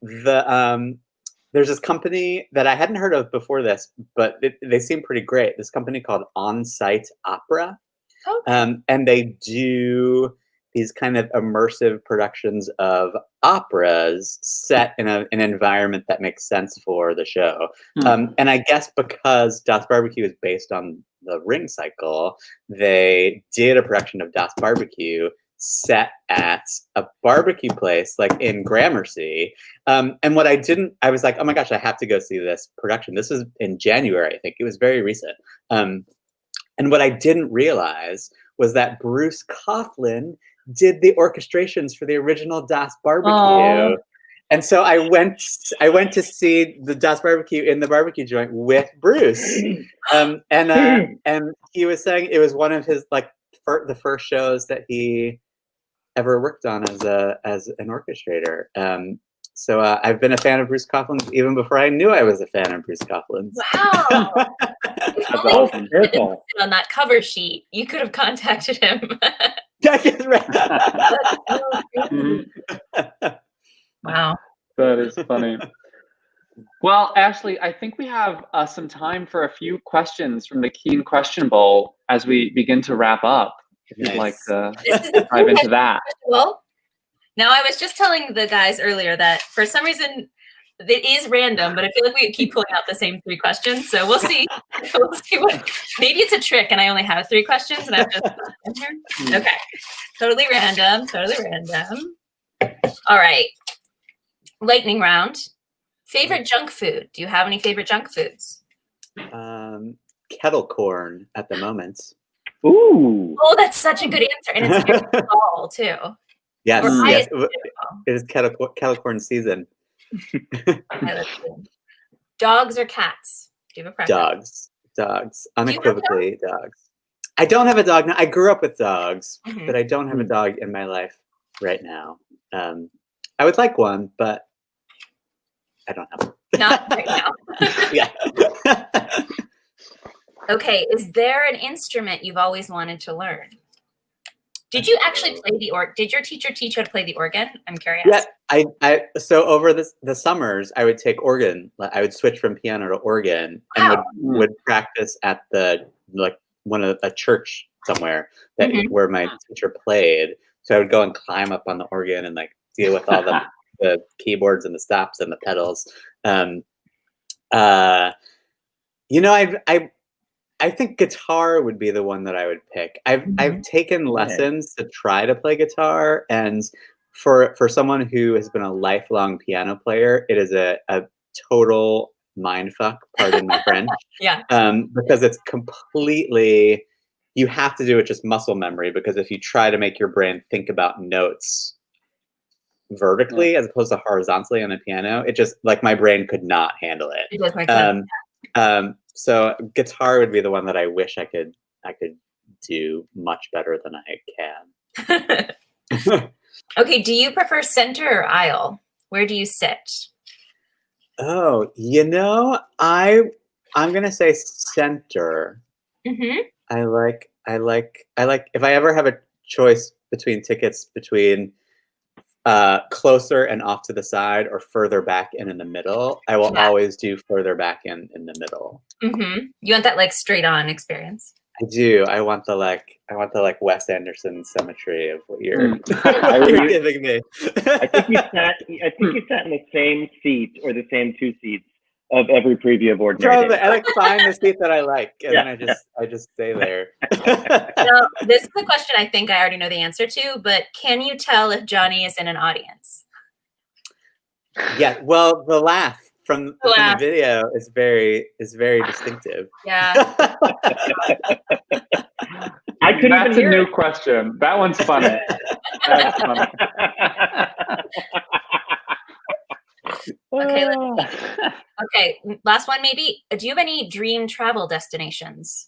There's this company that I hadn't heard of before this, but they seem pretty great. This company called On-Site Opera, and they do these kind of immersive productions of operas set in an environment that makes sense for the show. And I guess because Das Barbecue is based on the Ring cycle, they did a production of Das Barbecue set at a barbecue place like in Gramercy. And what I was like, oh my gosh, I have to go see this production. This is in January, I think. It was very recent. And what I didn't realize was that Bruce Coughlin did the orchestrations for the original Das Barbecue. Aww. And so I went to see the Das Barbecue in the barbecue joint with Bruce. And he was saying it was one of his the first shows that he ever worked on as an orchestrator. So I've been a fan of Bruce Coughlin even before I knew I was a fan of Bruce Coughlin. Wow. On that cover sheet, you could have contacted him. Wow. That is funny. Well, Ashley, I think we have some time for a few questions from the Keen Question Bowl as we begin to wrap up. If you'd like to dive into that. Well, now I was just telling the guys earlier that for some reason it is random, but I feel like we keep pulling out the same 3 questions. So we'll see. We'll see what. Maybe it's a trick, and I only have 3 questions, and I've just in here. Okay, totally random. Totally random. All right. Lightning round. Favorite junk food? Do you have any favorite junk foods? Kettle corn at the moment. Ooh. Oh, that's such a good answer, and it's very fall too. Yes, yes. It is kettle corn season. Dogs or cats? Do you have a preference? Dogs. Unequivocally dogs. I don't have a dog now. I grew up with dogs, but I don't have a dog in my life right now. I would like one, but I don't have one. Not right now. Yeah. Okay, is there an instrument you've always wanted to learn? Did you actually play the organ? Did your teacher teach you how to play the organ? I'm curious. Yeah, so over the summers, I would take organ. I would switch from piano to organ and would practice at a church somewhere where my teacher played. So I would go and climb up on the organ and deal with all the keyboards and the stops and the pedals. I think guitar would be the one that I would pick. I've taken lessons to try to play guitar, and for someone who has been a lifelong piano player, it is a total mindfuck, pardon my French. Yeah. Because it's completely, you have to do it just muscle memory, because if you try to make your brain think about notes vertically as opposed to horizontally on a piano, it just my brain could not handle it. It does make sense. So guitar would be the one that I wish I could do much better than I can. Okay, do you prefer center or aisle? Where do you sit? Oh, I'm gonna say center. I like if I ever have a choice between tickets between closer and off to the side or further back and in the middle, I will always do further back in the middle. You want that straight on experience? I do. I want the Wes Anderson symmetry of what you're giving me. I think you sat in the same seat or the same 2 seats of every preview of Ordinary Days. I find the seat that I like, and then I just stay there. So this is a question I think I already know the answer to, but can you tell if Johnny is in an audience? Yeah. Well, the laugh from the video is very distinctive. Yeah. That's a new question. That one's funny. That's funny. Okay, okay, last one maybe. Do you have any dream travel destinations?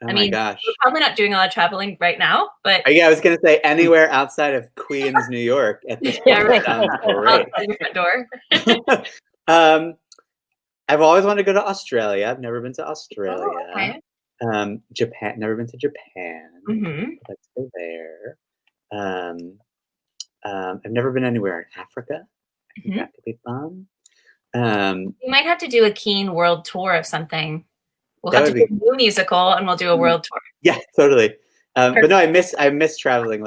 My gosh. We're probably not doing a lot of traveling right now, but yeah, I was gonna say anywhere outside of Queens, New York at this point sounds great. Outside your front door. I've always wanted to go to Australia. I've never been to Australia. Oh, okay. Japan, never been to Japan. I'd like to go there. I've never been anywhere in Africa. I think that could be fun. You might have to do a Keen world tour of something. We'll have to do a new musical and we'll do a world tour. Yeah, totally. But no, I miss traveling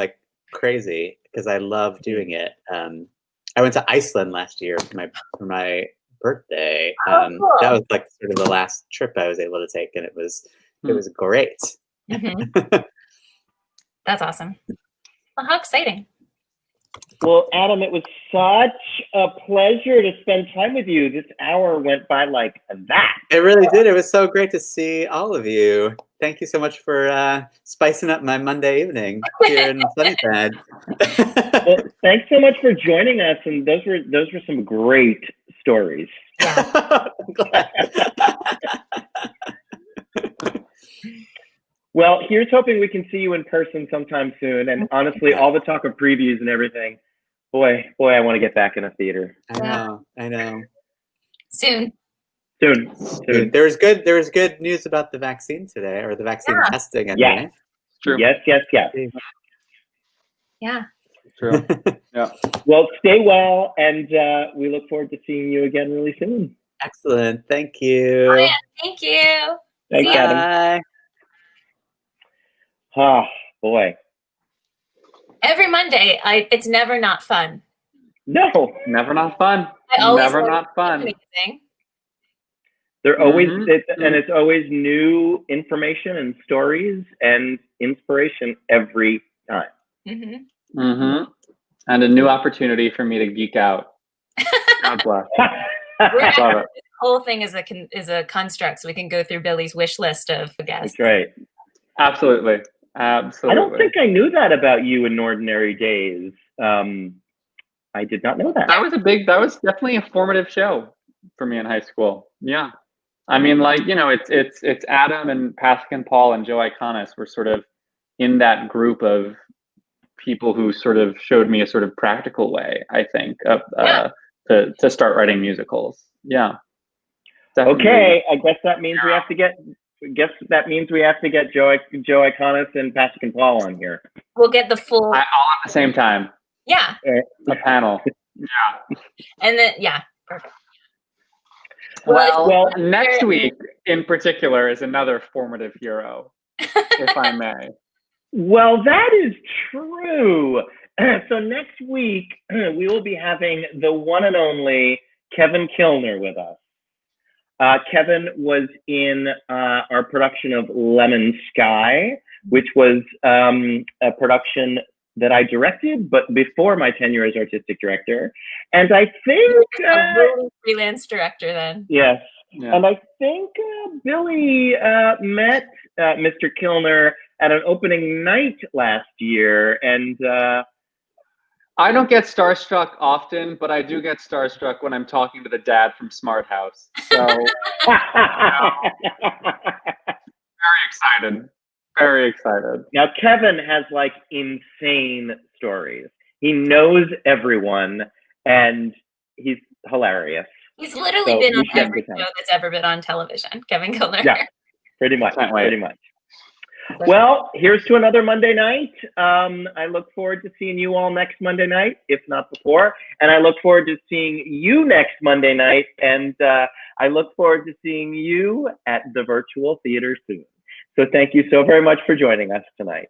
crazy because I love doing it. I went to Iceland last year for my birthday. Cool. That was like sort of the last trip I was able to take, and it was great. Mhm. That's awesome. Well, how exciting. Well, Adam, it was such a pleasure to spend time with you. This hour went by like that. It really did. It was so great to see all of you. Thank you so much for spicing up my Monday evening here in Sunnyside. Well, thanks so much for joining us, and those were some great stories. Yeah. I'm glad. Well, here's hoping we can see you in person sometime soon. And honestly, all the talk of previews and everything, boy, I want to get back in a theater. I know. Soon. There was good news about the vaccine today, or the vaccine testing anyway. True. Yes. Yeah. True. Yeah. Well, stay well, and we look forward to seeing you again really soon. Excellent. Thank you. Oh, yeah. Thank you. Thanks, See ya. Adam. Oh, boy. Every Monday, it's never not fun. No. Never not fun. Never not fun. Amazing. They're always, and it's always new information and stories and inspiration every time. Mm-hmm. Mm-hmm. And a new opportunity for me to geek out. God bless. Love it. This whole thing is a construct, so we can go through Billy's wish list of guests. That's right. Absolutely. I don't think I knew that about you in Ordinary Days. I did not know that. That was definitely a formative show for me in high school. Yeah. I mean, like, it's Adam and Pascal and Paul and Joe Iconis were sort of in that group of people who sort of showed me a sort of practical way, I think, of to start writing musicals. Yeah. Definitely. Okay, I guess that means we have to get Joe Iconis and Pascal and Paul on here. We'll get the full. All at the same time. Yeah. A panel. Yeah. And then perfect. Well, next week in particular is another formative hero, if I may. Well, that is true. So next week we will be having the one and only Kevin Kilner with us. Kevin was in our production of Lemon Sky, which was a production that I directed, but before my tenure as artistic director. And I think a really freelance director then. Yes. Yeah. And I think Billy met Mr. Kilner at an opening night last year, and I don't get starstruck often, but I do get starstruck when I'm talking to the dad from Smart House. So very excited. Now Kevin has like insane stories. He knows everyone, and he's hilarious. He's literally been on every show that's ever been on television. Kevin Kilner. Yeah, pretty much. Well, here's to another Monday night. I look forward to seeing you all next Monday night, if not before. And I look forward to seeing you next Monday night. And I look forward to seeing you at the virtual theater soon. So thank you so very much for joining us tonight.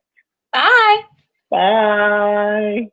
Bye. Bye.